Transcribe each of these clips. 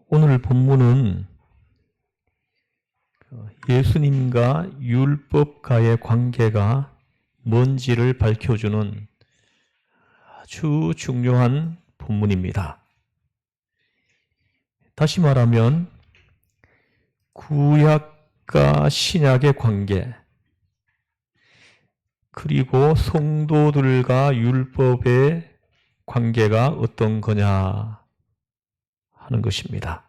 오늘 본문은 예수님과 율법가의 관계가 뭔지를 밝혀주는 아주 중요한 본문입니다. 다시 말하면 구약과 신약의 관계, 그리고 성도들과 율법의 관계가 어떤 거냐 하는 것입니다.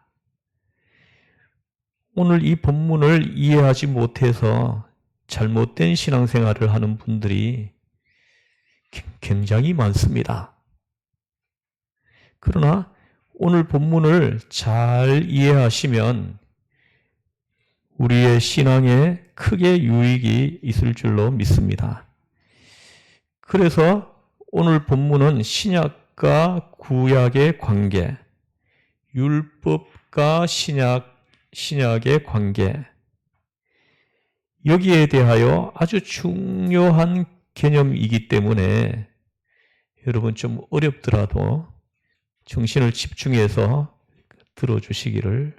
오늘 이 본문을 이해하지 못해서 잘못된 신앙생활을 하는 분들이 굉장히 많습니다. 그러나 오늘 본문을 잘 이해하시면 우리의 신앙에 크게 유익이 있을 줄로 믿습니다. 그래서 오늘 본문은 신약과 구약의 관계, 율법과 신약의 관계, 여기에 대하여 아주 중요한 개념이기 때문에 여러분 좀 어렵더라도 정신을 집중해서 들어주시기를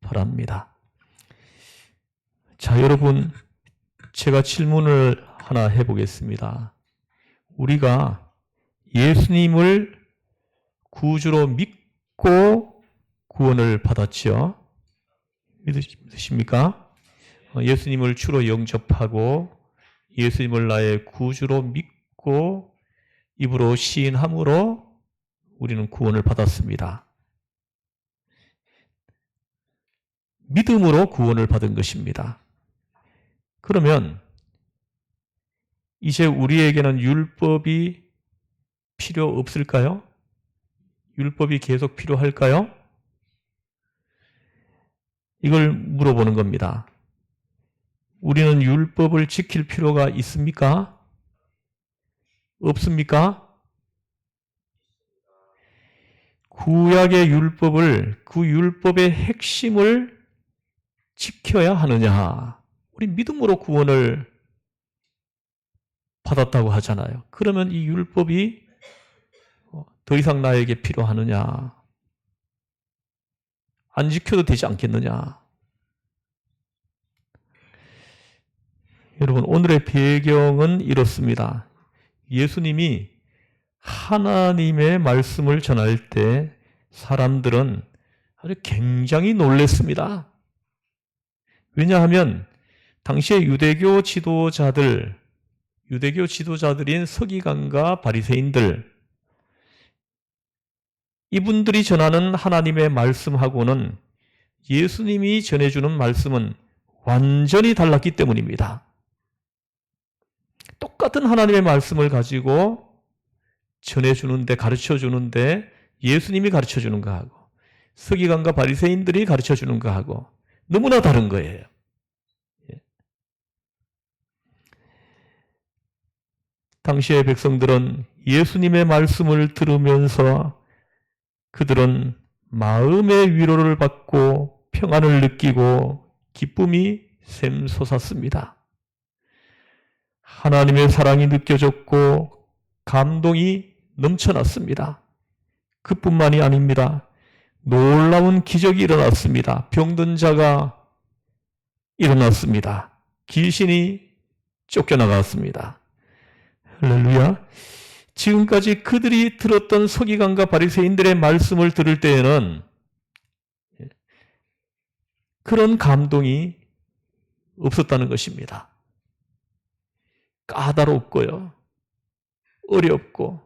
바랍니다. 자, 여러분, 제가 질문을 하나 해보겠습니다. 우리가 예수님을 구주로 믿고 구원을 받았죠? 믿으십니까? 예수님을 주로 영접하고 예수님을 나의 구주로 믿고 입으로 시인함으로 우리는 구원을 받았습니다. 믿음으로 구원을 받은 것입니다. 그러면 이제 우리에게는 율법이 필요 없을까요? 율법이 계속 필요할까요? 이걸 물어보는 겁니다. 우리는 율법을 지킬 필요가 있습니까? 없습니까? 구약의 율법을, 그 율법의 핵심을 지켜야 하느냐? 우리 믿음으로 구원을 받았다고 하잖아요. 그러면 이 율법이 더 이상 나에게 필요하느냐? 안 지켜도 되지 않겠느냐? 여러분, 오늘의 배경은 이렇습니다. 예수님이 하나님의 말씀을 전할 때 사람들은 아주 굉장히 놀랐습니다. 왜냐하면 당시의 유대교 지도자들인 서기관과 바리새인들, 이분들이 전하는 하나님의 말씀하고는 예수님이 전해주는 말씀은 완전히 달랐기 때문입니다. 똑같은 하나님의 말씀을 가지고 전해주는데, 가르쳐주는데 예수님이 가르쳐주는 거하고 서기관과 바리새인들이 가르쳐주는 거하고 너무나 다른 거예요. 당시의 백성들은 예수님의 말씀을 들으면서 그들은 마음의 위로를 받고 평안을 느끼고 기쁨이 샘솟았습니다. 하나님의 사랑이 느껴졌고 감동이 넘쳐났습니다. 그뿐만이 아닙니다. 놀라운 기적이 일어났습니다. 병든 자가 일어났습니다. 귀신이 쫓겨나갔습니다. 할렐루야. 지금까지 그들이 들었던 서기관과 바리새인들의 말씀을 들을 때에는 그런 감동이 없었다는 것입니다. 까다롭고요, 어렵고,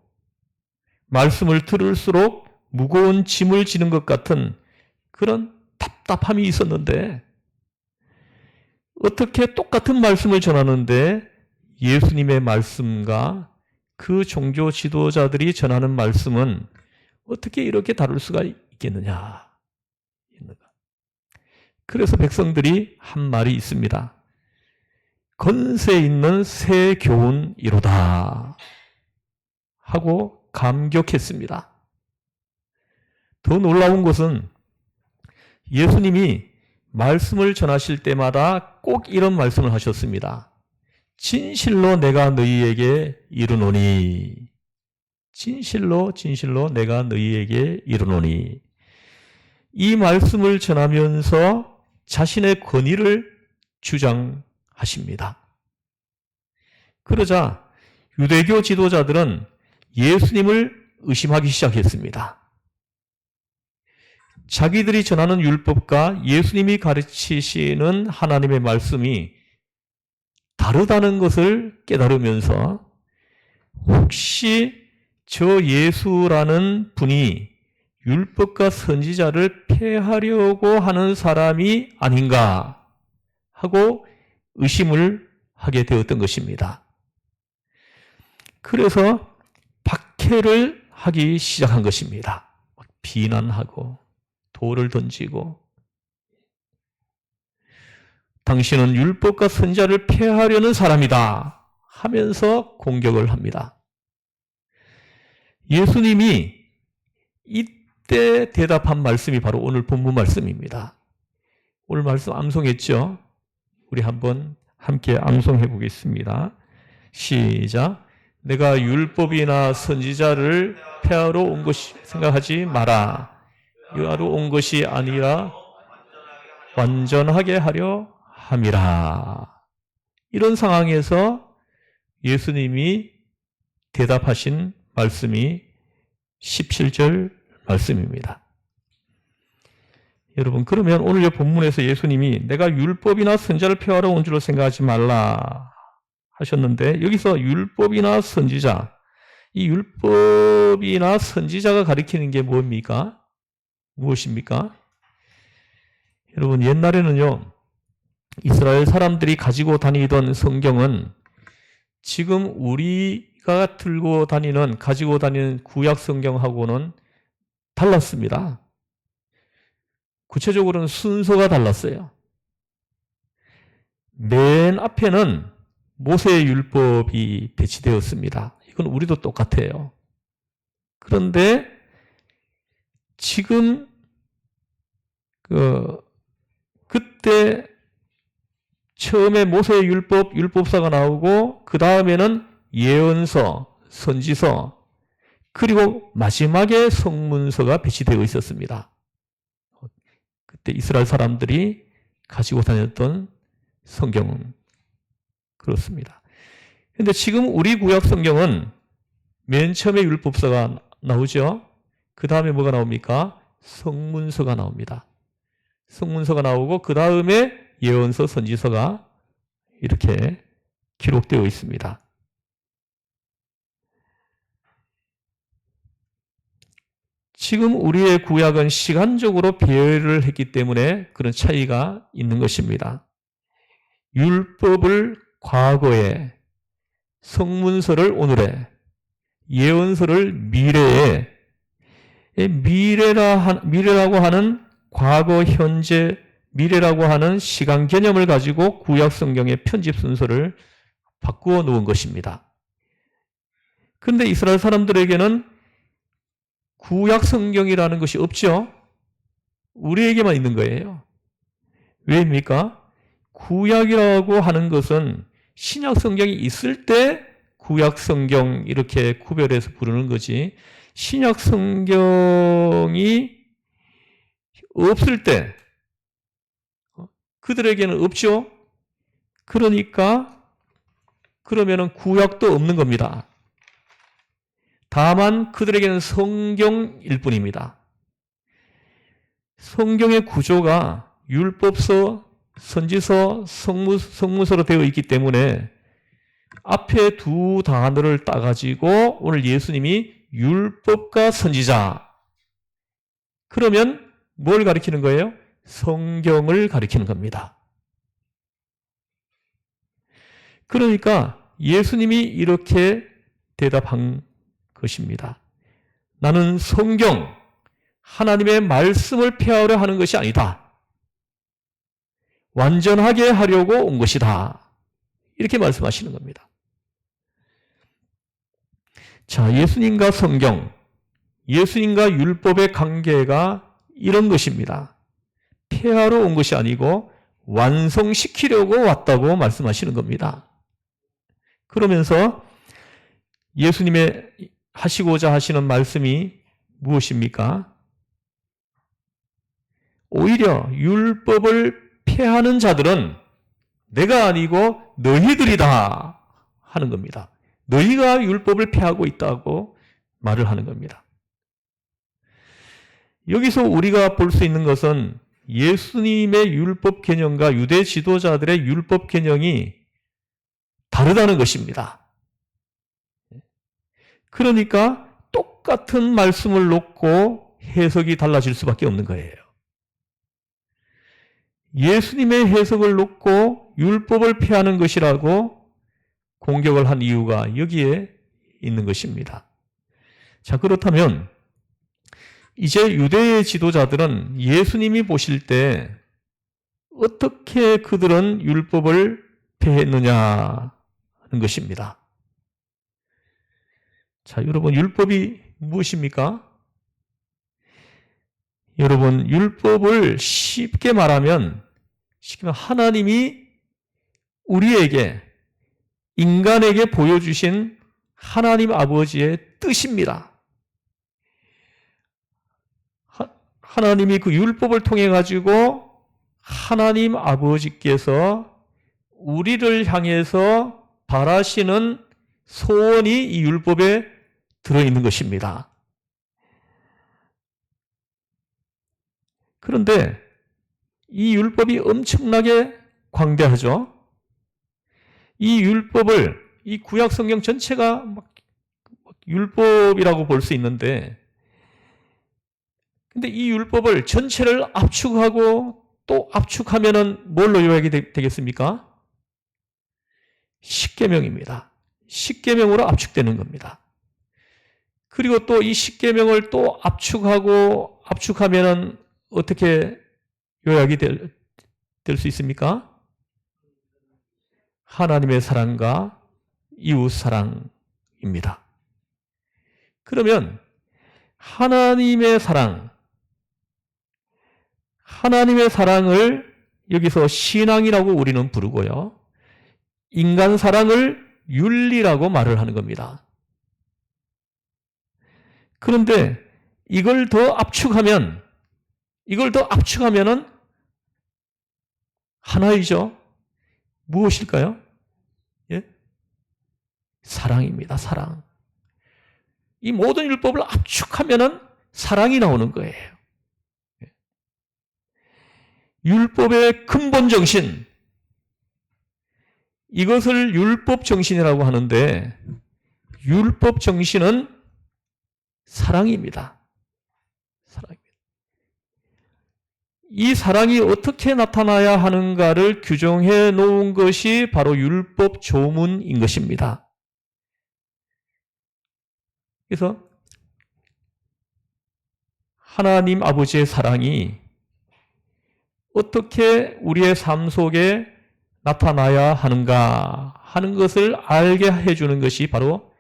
말씀을 들을수록 무거운 짐을 지는 것 같은 그런 답답함이 있었는데, 어떻게 똑같은 말씀을 전하는데 예수님의 말씀과 그 종교 지도자들이 전하는 말씀은 어떻게 이렇게 다를 수가 있겠느냐. 그래서 백성들이 한 말이 있습니다. 건세 있는 새 교훈이로다 하고 감격했습니다. 더 놀라운 것은 예수님이 말씀을 전하실 때마다 꼭 이런 말씀을 하셨습니다. 진실로 내가 너희에게 이르노니, 진실로 내가 너희에게 이르노니. 이 말씀을 전하면서 자신의 권위를 주장하십니다. 그러자 유대교 지도자들은 예수님을 의심하기 시작했습니다. 자기들이 전하는 율법과 예수님이 가르치시는 하나님의 말씀이 다르다는 것을 깨달으면서 혹시 저 예수라는 분이 율법과 선지자를 폐하려고 하는 사람이 아닌가 하고 의심을 하게 되었던 것입니다. 그래서 박해를 하기 시작한 것입니다. 비난하고 돌을 던지고 당신은 율법과 선지자를 폐하려는 사람이다 하면서 공격을 합니다. 예수님이 이때 대답한 말씀이 바로 오늘 본문 말씀입니다. 오늘 말씀 암송했죠? 우리 한번 함께 암송해 보겠습니다. 시작. 내가 율법이나 선지자를 폐하러 온 것이 생각하지 마라. 폐하러 온 것이 아니라 완전하게 하려 함이라. 이런 상황에서 예수님이 대답하신 말씀이 17절 말씀입니다. 여러분, 그러면 오늘 이 본문에서 예수님이 내가 율법이나 선지자를 폐하러 온 줄로 생각하지 말라 하셨는데, 여기서 율법이나 선지자, 이 율법이나 선지자가 가리키는 게 뭡니까? 무엇입니까? 여러분, 옛날에는요, 이스라엘 사람들이 가지고 다니던 성경은 지금 우리가 가지고 다니는 구약 성경하고는 달랐습니다. 구체적으로는 순서가 달랐어요. 맨 앞에는 모세의 율법이 배치되었습니다. 이건 우리도 똑같아요. 그런데 지금 그때 처음에 모세의 율법사가 나오고 그 다음에는 예언서, 선지서, 그리고 마지막에 성문서가 배치되어 있었습니다. 그때 이스라엘 사람들이 가지고 다녔던 성경은 그렇습니다. 그런데 지금 우리 구약 성경은 맨 처음에 율법서가 나오죠. 그 다음에 뭐가 나옵니까? 성문서가 나옵니다. 성문서가 나오고 그 다음에 예언서, 선지서가 이렇게 기록되어 있습니다. 지금 우리의 구약은 시간적으로 배열을 했기 때문에 그런 차이가 있는 것입니다. 율법을 과거에, 성문서를 오늘에, 예언서를 미래에, 미래라고 하는 과거, 현재, 미래라고 하는 시간 개념을 가지고 구약 성경의 편집 순서를 바꾸어 놓은 것입니다. 그런데 이스라엘 사람들에게는 구약 성경이라는 것이 없죠. 우리에게만 있는 거예요. 왜입니까? 구약이라고 하는 것은 신약 성경이 있을 때 구약 성경 이렇게 구별해서 부르는 거지, 신약 성경이 없을 때 그들에게는 없죠. 그러면은 구약도 없는 겁니다. 다만 그들에게는 성경일 뿐입니다. 성경의 구조가 율법서, 선지서, 성문서로 되어 있기 때문에 앞에 두 단어를 따가지고 오늘 예수님이 율법과 선지자, 그러면 뭘 가리키는 거예요? 성경을 가리키는 겁니다. 그러니까 예수님이 이렇게 대답한 것입니다. 나는 성경, 하나님의 말씀을 폐하려 하는 것이 아니다. 완전하게 하려고 온 것이다. 이렇게 말씀하시는 겁니다. 자, 예수님과 성경, 예수님과 율법의 관계가 이런 것입니다. 폐하러 온 것이 아니고 완성시키려고 왔다고 말씀하시는 겁니다. 그러면서 예수님의 하시고자 하시는 말씀이 무엇입니까? 오히려 율법을 폐하는 자들은 내가 아니고 너희들이다 하는 겁니다. 너희가 율법을 폐하고 있다고 말을 하는 겁니다. 여기서 우리가 볼 수 있는 것은 예수님의 율법 개념과 유대 지도자들의 율법 개념이 다르다는 것입니다. 그러니까 똑같은 말씀을 놓고 해석이 달라질 수밖에 없는 거예요. 예수님의 해석을 놓고 율법을 폐하는 것이라고 공격을 한 이유가 여기에 있는 것입니다. 자, 그렇다면 이제 유대의 지도자들은 예수님이 보실 때 어떻게 그들은 율법을 폐했느냐 하는 것입니다. 자, 여러분, 율법이 무엇입니까? 여러분, 율법을 쉽게 말하면 하나님이 우리에게, 인간에게 보여주신 하나님 아버지의 뜻입니다. 하나님이 그 율법을 통해 가지고 하나님 아버지께서 우리를 향해서 바라시는 소원이 이 율법에 들어있는 것입니다. 그런데 이 율법이 엄청나게 광대하죠. 이 율법을, 이 구약 성경 전체가 율법이라고 볼 수 있는데, 근데 이 율법을 전체를 압축하고 또 압축하면은 뭘로 요약이 되겠습니까? 십계명입니다. 십계명으로 압축되는 겁니다. 그리고 또 이 십계명을 또 압축하고 압축하면은 어떻게 요약이 될 수 있습니까? 하나님의 사랑과 이웃 사랑입니다. 그러면 하나님의 사랑을 여기서 신앙이라고 우리는 부르고요. 인간 사랑을 윤리라고 말을 하는 겁니다. 그런데 이걸 더 압축하면은 하나이죠. 무엇일까요? 예? 사랑입니다. 사랑. 이 모든 율법을 압축하면은 사랑이 나오는 거예요. 율법의 근본 정신, 이것을 율법 정신이라고 하는데, 율법 정신은 사랑입니다. 사랑입니다. 이 사랑이 어떻게 나타나야 하는가를 규정해 놓은 것이 바로 율법 조문인 것입니다. 그래서 하나님 아버지의 사랑이 어떻게 우리의 삶 속에 나타나야 하는가 하는 것을 알게 해주는 것이 바로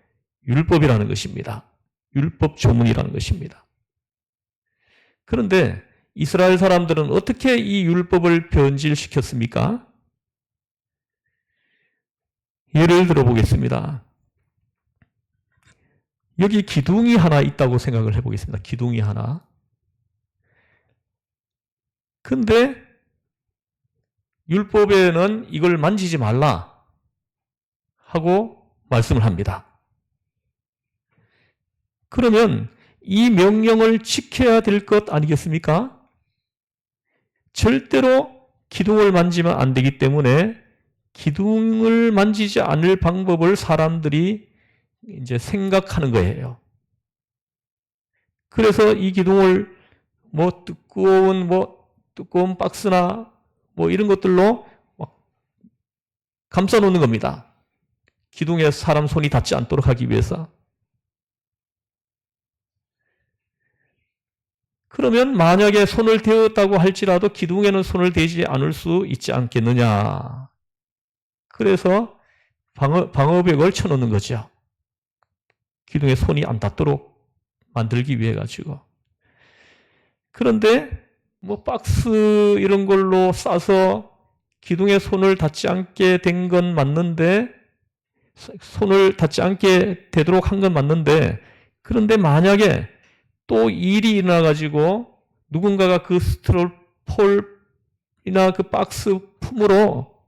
율법이라는 것입니다. 율법 조문이라는 것입니다. 그런데 이스라엘 사람들은 어떻게 이 율법을 변질시켰습니까? 예를 들어보겠습니다. 여기 기둥이 하나 있다고 생각을 해보겠습니다. 기둥이 하나. 근데 율법에는 이걸 만지지 말라 하고 말씀을 합니다. 그러면 이 명령을 지켜야 될 것 아니겠습니까? 절대로 기둥을 만지면 안 되기 때문에 기둥을 만지지 않을 방법을 사람들이 이제 생각하는 거예요. 그래서 이 기둥을 두꺼운 박스나 이런 것들로 막 감싸 놓는 겁니다. 기둥에 사람 손이 닿지 않도록 하기 위해서. 그러면 만약에 손을 대었다고 할지라도 기둥에는 손을 대지 않을 수 있지 않겠느냐. 그래서 방어벽을 쳐놓는 거죠. 기둥에 손이 안 닿도록 만들기 위해 가지고. 그런데 박스 이런 걸로 싸서 기둥에 손을 닿지 않게 된 건 맞는데, 손을 닿지 않게 되도록 한 건 맞는데, 그런데 만약에 또 일이 일어나 가지고 누군가가 그 스트로를 폴이나 그 박스 품으로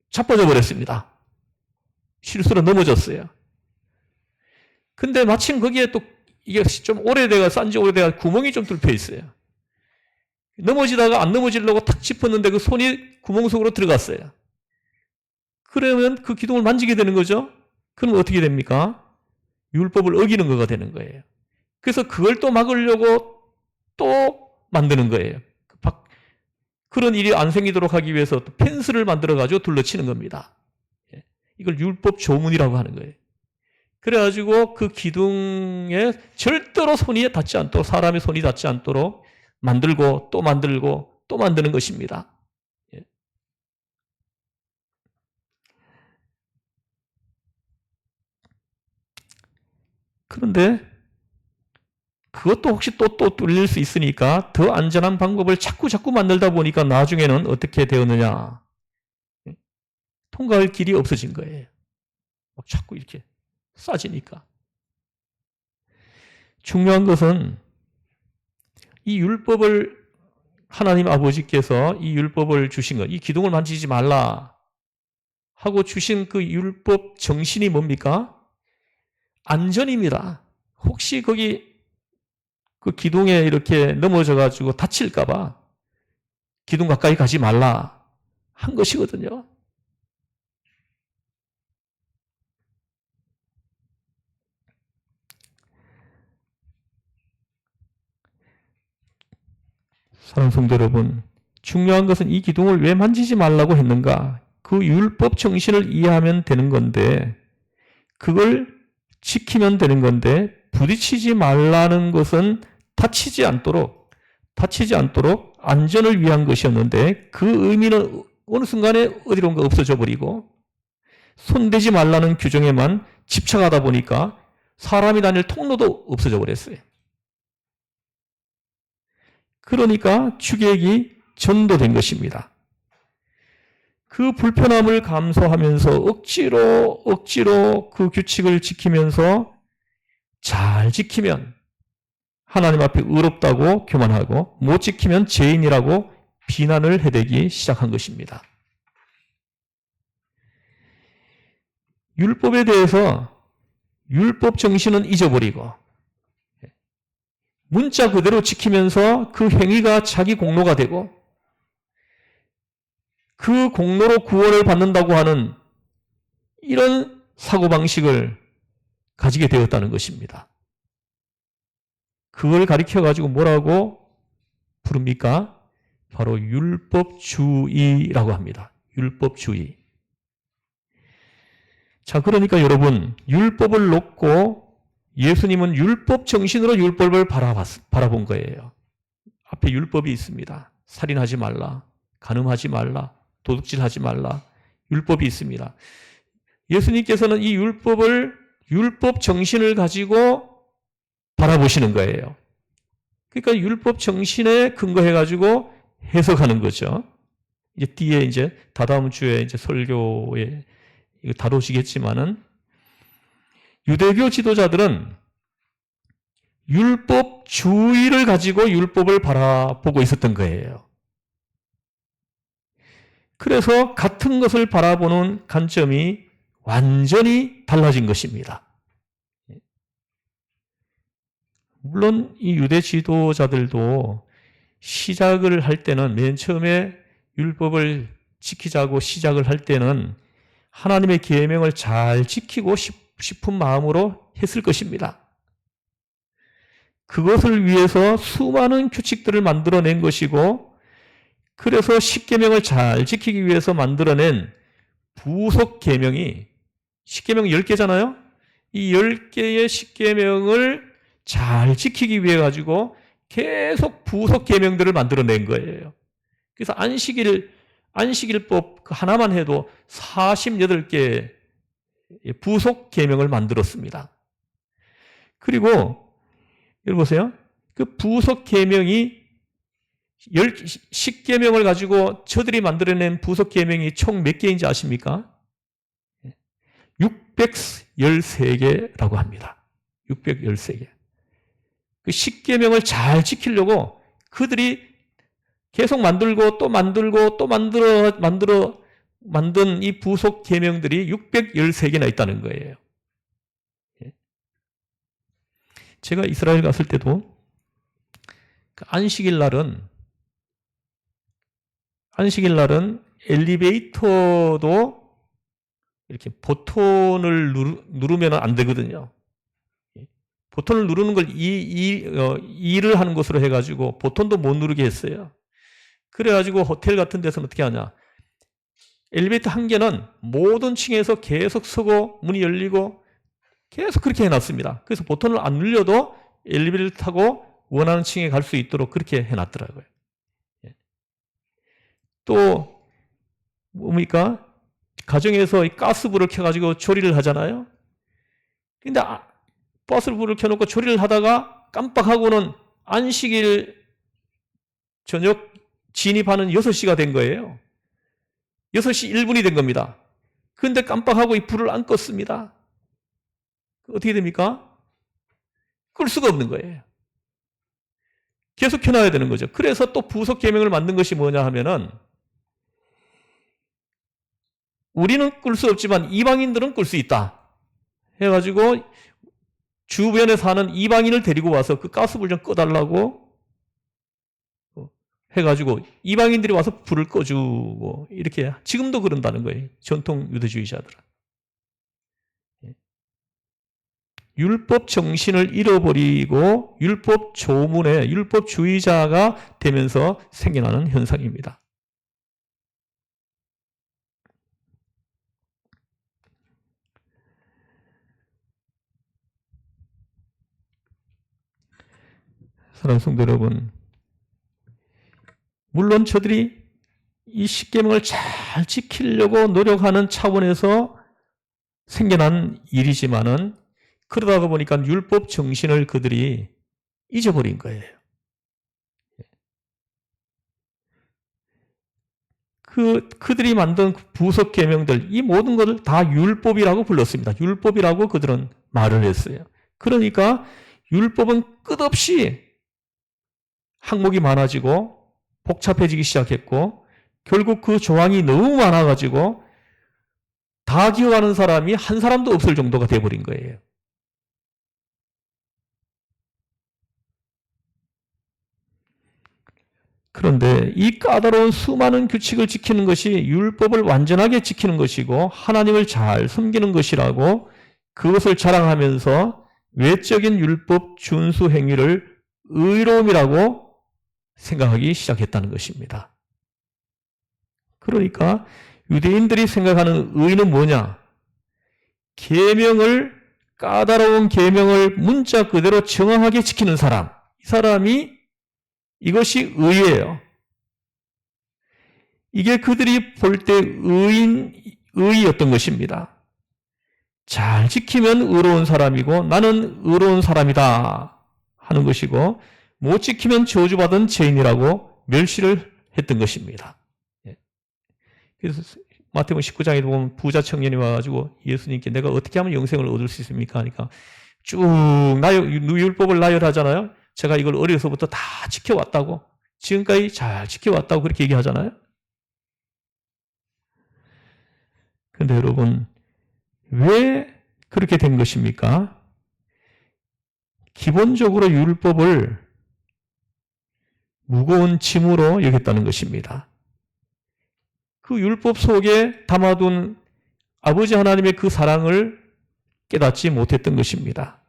자빠져 버렸습니다. 실수로 넘어졌어요. 근데 마침 거기에 또 이게 좀 오래돼가 싼지 오래돼가 구멍이 좀 뚫혀 있어요. 넘어지다가 안 넘어지려고 탁 짚었는데 그 손이 구멍 속으로 들어갔어요. 그러면 그 기둥을 만지게 되는 거죠. 그럼 어떻게 됩니까? 율법을 어기는 거가 되는 거예요. 그래서 그걸 또 막으려고 또 만드는 거예요. 그런 일이 안 생기도록 하기 위해서 또 펜스를 만들어가지고 둘러치는 겁니다. 이걸 율법 조문이라고 하는 거예요. 그래가지고 그 기둥에 절대로 손이 닿지 않도록, 사람의 손이 닿지 않도록 만들고 또 만들고 또 만드는 것입니다. 그런데 그것도 혹시 또 뚫릴 수 있으니까 더 안전한 방법을 자꾸 만들다 보니까 나중에는 어떻게 되었느냐. 통과할 길이 없어진 거예요. 자꾸 이렇게 싸지니까. 중요한 것은 이 율법을 하나님 아버지께서 이 율법을 주신 것, 이 기둥을 만지지 말라 하고 주신 그 율법 정신이 뭡니까? 안전입니다. 혹시 거기 그 기둥에 이렇게 넘어져가지고 다칠까봐 기둥 가까이 가지 말라 한 것이거든요. 사랑하는 성도 여러분, 중요한 것은 이 기둥을 왜 만지지 말라고 했는가? 그 율법 정신을 이해하면 되는 건데 그걸 지키면 되는 건데 부딪히지 말라는 것은 다치지 않도록 안전을 위한 것이었는데 그 의미는 어느 순간에 어디론가 없어져 버리고 손대지 말라는 규정에만 집착하다 보니까 사람이 다닐 통로도 없어져 버렸어요. 그러니까 축액이 전도된 것입니다. 그 불편함을 감수하면서 억지로 그 규칙을 지키면서 잘 지키면 하나님 앞에 의롭다고 교만하고 못 지키면 죄인이라고 비난을 해대기 시작한 것입니다. 율법에 대해서 율법 정신은 잊어버리고 문자 그대로 지키면서 그 행위가 자기 공로가 되고 그 공로로 구원을 받는다고 하는 이런 사고방식을 가지게 되었다는 것입니다. 그걸 가리켜가지고 뭐라고 부릅니까? 바로 율법주의라고 합니다. 율법주의. 자, 그러니까 여러분, 율법을 놓고 예수님은 율법 정신으로 율법을 바라본 거예요. 앞에 율법이 있습니다. 살인하지 말라, 간음하지 말라, 도둑질하지 말라, 율법이 있습니다. 예수님께서는 이 율법 정신을 가지고 바라보시는 거예요. 그러니까 율법 정신에 근거해가지고 해석하는 거죠. 이제 뒤에 이제 다다음 주에 이제 설교에 이거 다루시겠지만은 유대교 지도자들은 율법주의를 가지고 율법을 바라보고 있었던 거예요. 그래서 같은 것을 바라보는 관점이 완전히 달라진 것입니다. 물론 이 유대 지도자들도 시작을 할 때는 맨 처음에 율법을 지키자고 시작을 할 때는 하나님의 계명을 잘 지키고 싶은 마음으로 했을 것입니다. 그것을 위해서 수많은 규칙들을 만들어낸 것이고 그래서 십계명을 잘 지키기 위해서 만들어낸 부속 계명이 십계명이 10개잖아요. 이 10개의 십계명을 잘 지키기 위해 가지고 계속 부속 계명들을 만들어낸 거예요. 그래서 안식일법 하나만 해도 48개 부속 계명을 만들었습니다. 그리고 여러분 보세요. 그 부속 계명이 10계명을 가지고 저들이 만들어낸 부속 계명이 총 몇 개인지 아십니까? 613개라고 합니다. 613개. 그 십계명을 잘 지키려고 그들이 계속 만들고 또 만들고 또 만든 이 부속 계명들이 613개나 있다는 거예요. 제가 이스라엘 갔을 때도 안식일 날은 엘리베이터도 이렇게 버튼을 누르면 안 되거든요. 버튼을 누르는 걸 일을 하는 것으로 해가지고 버튼도 못 누르게 했어요. 그래가지고 호텔 같은 데서는 어떻게 하냐. 엘리베이터 한 개는 모든 층에서 계속 서고 문이 열리고 계속 그렇게 해놨습니다. 그래서 버튼을 안 눌려도 엘리베이터를 타고 원하는 층에 갈 수 있도록 그렇게 해놨더라고요. 또 뭡니까? 가정에서 가스불을 켜가지고 조리를 하잖아요. 근데 가스불을 켜놓고 조리를 하다가 깜빡하고는 안식일 저녁 진입하는 6시가 된 거예요. 6시 1분이 된 겁니다. 그런데 깜빡하고 이 불을 안 껐습니다. 어떻게 됩니까? 끌 수가 없는 거예요. 계속 켜놔야 되는 거죠. 그래서 또 부속 계명을 만든 것이 뭐냐 하면은 우리는 끌 수 없지만 이방인들은 끌 수 있다. 해가지고 주변에 사는 이방인을 데리고 와서 그 가스불 좀 꺼달라고 해가지고 이방인들이 와서 불을 꺼주고 이렇게 지금도 그런다는 거예요. 전통 유대주의자들은. 율법 정신을 잃어버리고 율법 조문에 율법주의자가 되면서 생겨나는 현상입니다. 사랑하는 성도 여러분, 물론 저들이 이 십계명을 잘 지키려고 노력하는 차원에서 생겨난 일이지만은 그러다가 보니까 율법 정신을 그들이 잊어버린 거예요. 그들이 만든 부속 계명들, 이 모든 것을 다 율법이라고 불렀습니다. 율법이라고 그들은 말을 했어요. 그러니까 율법은 끝없이 항목이 많아지고 복잡해지기 시작했고 결국 그 조항이 너무 많아가지고 다 기억하는 사람이 한 사람도 없을 정도가 돼버린 거예요. 그런데 이 까다로운 수많은 규칙을 지키는 것이 율법을 완전하게 지키는 것이고 하나님을 잘 섬기는 것이라고 그것을 자랑하면서 외적인 율법 준수 행위를 의로움이라고 생각하기 시작했다는 것입니다. 그러니까 유대인들이 생각하는 의는 뭐냐? 계명을 까다로운 계명을 문자 그대로 정확하게 지키는 사람, 이 사람이 이것이 의예요. 이게 그들이 볼 때 의였던 것입니다. 잘 지키면 의로운 사람이고 나는 의로운 사람이다 하는 것이고 못 지키면 저주받은 죄인이라고 멸시를 했던 것입니다. 그래서 마태복음 19장에 보면 부자 청년이 와가지고 예수님께 내가 어떻게 하면 영생을 얻을 수 있습니까? 하니까 쭉 율법을 나열하잖아요. 제가 이걸 어려서부터 다 지켜왔다고, 지금까지 잘 지켜왔다고 그렇게 얘기하잖아요. 그런데 여러분, 왜 그렇게 된 것입니까? 기본적으로 율법을 무거운 짐으로 여겼다는 것입니다. 그 율법 속에 담아둔 아버지 하나님의 그 사랑을 깨닫지 못했던 것입니다.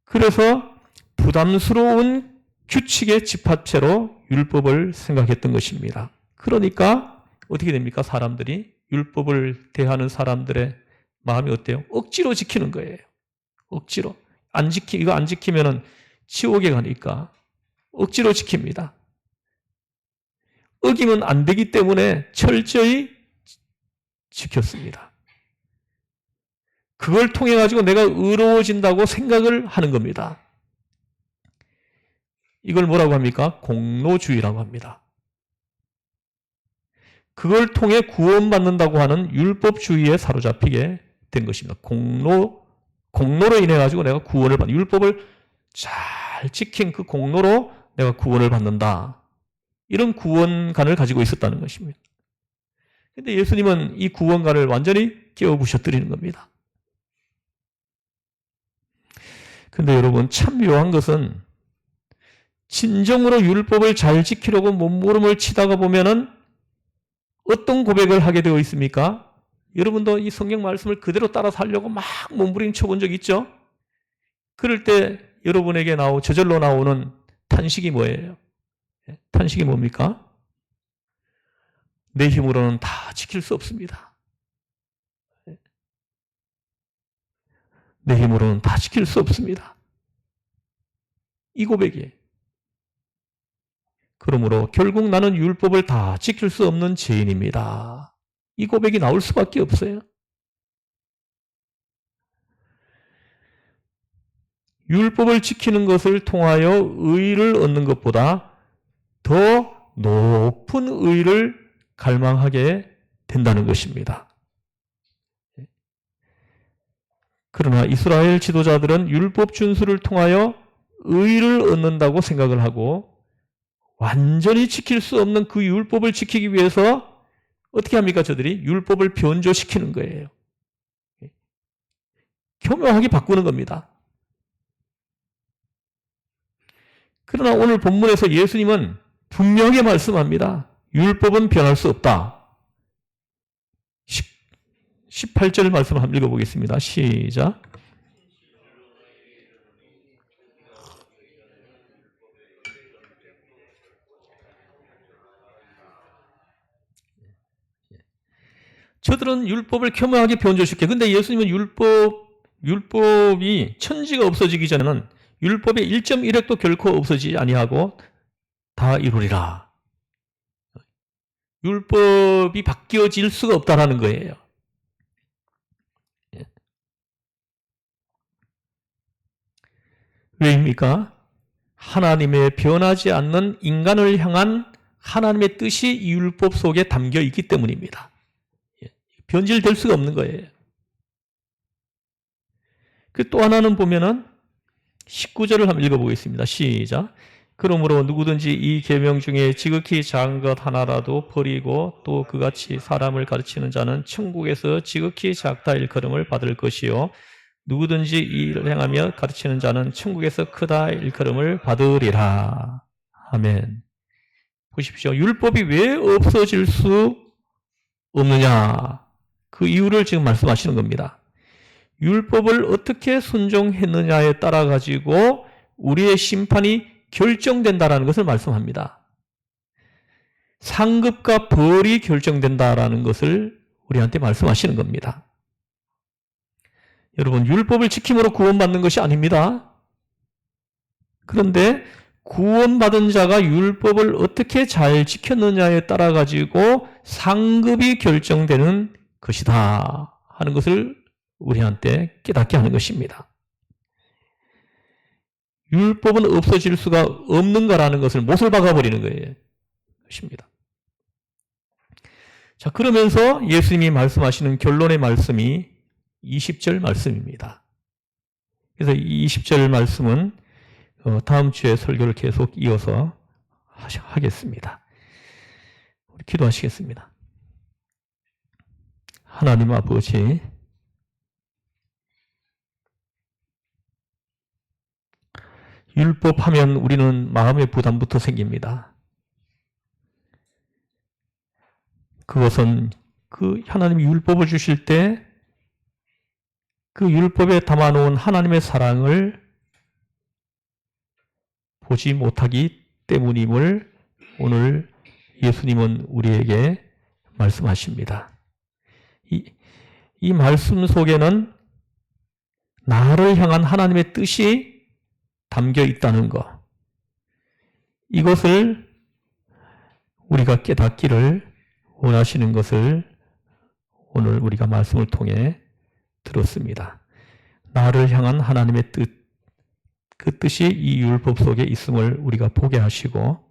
그래서 부담스러운 규칙의 집합체로 율법을 생각했던 것입니다. 그러니까 어떻게 됩니까? 사람들이 율법을 대하는 사람들의 마음이 어때요? 억지로 지키는 거예요. 억지로. 이거 안 지키면은 지옥에 가니까 억지로 지킵니다. 어기면 안 되기 때문에 철저히 지켰습니다. 그걸 통해 가지고 내가 의로워진다고 생각을 하는 겁니다. 이걸 뭐라고 합니까? 공로주의라고 합니다. 그걸 통해 구원받는다고 하는 율법주의에 사로잡히게 된 것입니다. 공로로 인해 가지고 내가 구원을 받는, 율법을 잘 지킨 그 공로로 내가 구원을 받는다. 이런 구원관을 가지고 있었다는 것입니다. 그런데 예수님은 이 구원관을 완전히 깨어부셔뜨리는 겁니다. 그런데 여러분, 참 묘한 것은 진정으로 율법을 잘 지키려고 몸부림을 치다가 보면은 어떤 고백을 하게 되어 있습니까? 여러분도 이 성경 말씀을 그대로 따라 살려고 막 몸부림 쳐본 적 있죠? 그럴 때 여러분에게 저절로 나오는 탄식이 뭐예요? 탄식이 뭡니까? 내 힘으로는 다 지킬 수 없습니다. 내 힘으로는 다 지킬 수 없습니다. 이 고백이에요. 그러므로 결국 나는 율법을 다 지킬 수 없는 죄인입니다. 이 고백이 나올 수밖에 없어요. 율법을 지키는 것을 통하여 의를 얻는 것보다 더 높은 의를 갈망하게 된다는 것입니다. 그러나 이스라엘 지도자들은 율법 준수를 통하여 의를 얻는다고 생각을 하고 완전히 지킬 수 없는 그 율법을 지키기 위해서 어떻게 합니까? 저들이 율법을 변조시키는 거예요. 교묘하게 바꾸는 겁니다. 그러나 오늘 본문에서 예수님은 분명하게 말씀합니다. 율법은 변할 수 없다. 18절 말씀을 한번 읽어보겠습니다. 시작. 저들은 율법을 교묘하게 변조시켜. 근데 예수님은 율법이 천지가 없어지기 전에는 율법의 1.1획도 결코 없어지지 아니하고 다 이루리라. 율법이 바뀌어질 수가 없다라는 거예요. 왜입니까? 하나님의 변하지 않는 인간을 향한 하나님의 뜻이 이 율법 속에 담겨 있기 때문입니다. 변질될 수가 없는 거예요. 그 또 하나는 보면은 19절을 한번 읽어보겠습니다. 시작. 그러므로 누구든지 이 계명 중에 지극히 작은 것 하나라도 버리고 또 그같이 사람을 가르치는 자는 천국에서 지극히 작다 일컬음을 받을 것이요 누구든지 이 일을 행하며 가르치는 자는 천국에서 크다 일컬음을 받으리라. 아멘. 보십시오. 율법이 왜 없어질 수 없느냐? 그 이유를 지금 말씀하시는 겁니다. 율법을 어떻게 순종했느냐에 따라 가지고 우리의 심판이 결정된다라는 것을 말씀합니다. 상급과 벌이 결정된다라는 것을 우리한테 말씀하시는 겁니다. 여러분, 율법을 지킴으로 구원받는 것이 아닙니다. 그런데 구원받은 자가 율법을 어떻게 잘 지켰느냐에 따라 가지고 상급이 결정되는 것이다 하는 것을 우리한테 깨닫게 하는 것입니다. 율법은 없어질 수가 없는가라는 것을 못을 박아버리는 거예요. 것입니다. 자, 그러면서 예수님이 말씀하시는 결론의 말씀이 20절 말씀입니다. 그래서 이 20절 말씀은 다음 주에 설교를 계속 이어서 하겠습니다. 우리 기도하시겠습니다. 하나님 아버지, 율법하면 우리는 마음의 부담부터 생깁니다. 그것은 그 하나님이 율법을 주실 때 그 율법에 담아놓은 하나님의 사랑을 보지 못하기 때문임을 오늘 예수님은 우리에게 말씀하십니다. 이 말씀 속에는 나를 향한 하나님의 뜻이 담겨 있다는 것, 이것을 우리가 깨닫기를 원하시는 것을 오늘 우리가 말씀을 통해 들었습니다. 나를 향한 하나님의 뜻, 그 뜻이 이 율법 속에 있음을 우리가 보게 하시고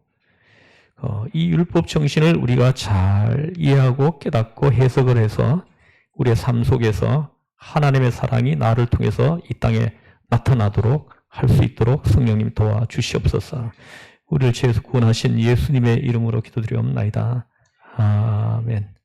이 율법 정신을 우리가 잘 이해하고 깨닫고 해석을 해서 우리의 삶 속에서 하나님의 사랑이 나를 통해서 이 땅에 나타나도록 할 수 있도록 성령님 도와주시옵소서. 우리를 죄에서 구원하신 예수님의 이름으로 기도드리옵나이다. 아멘.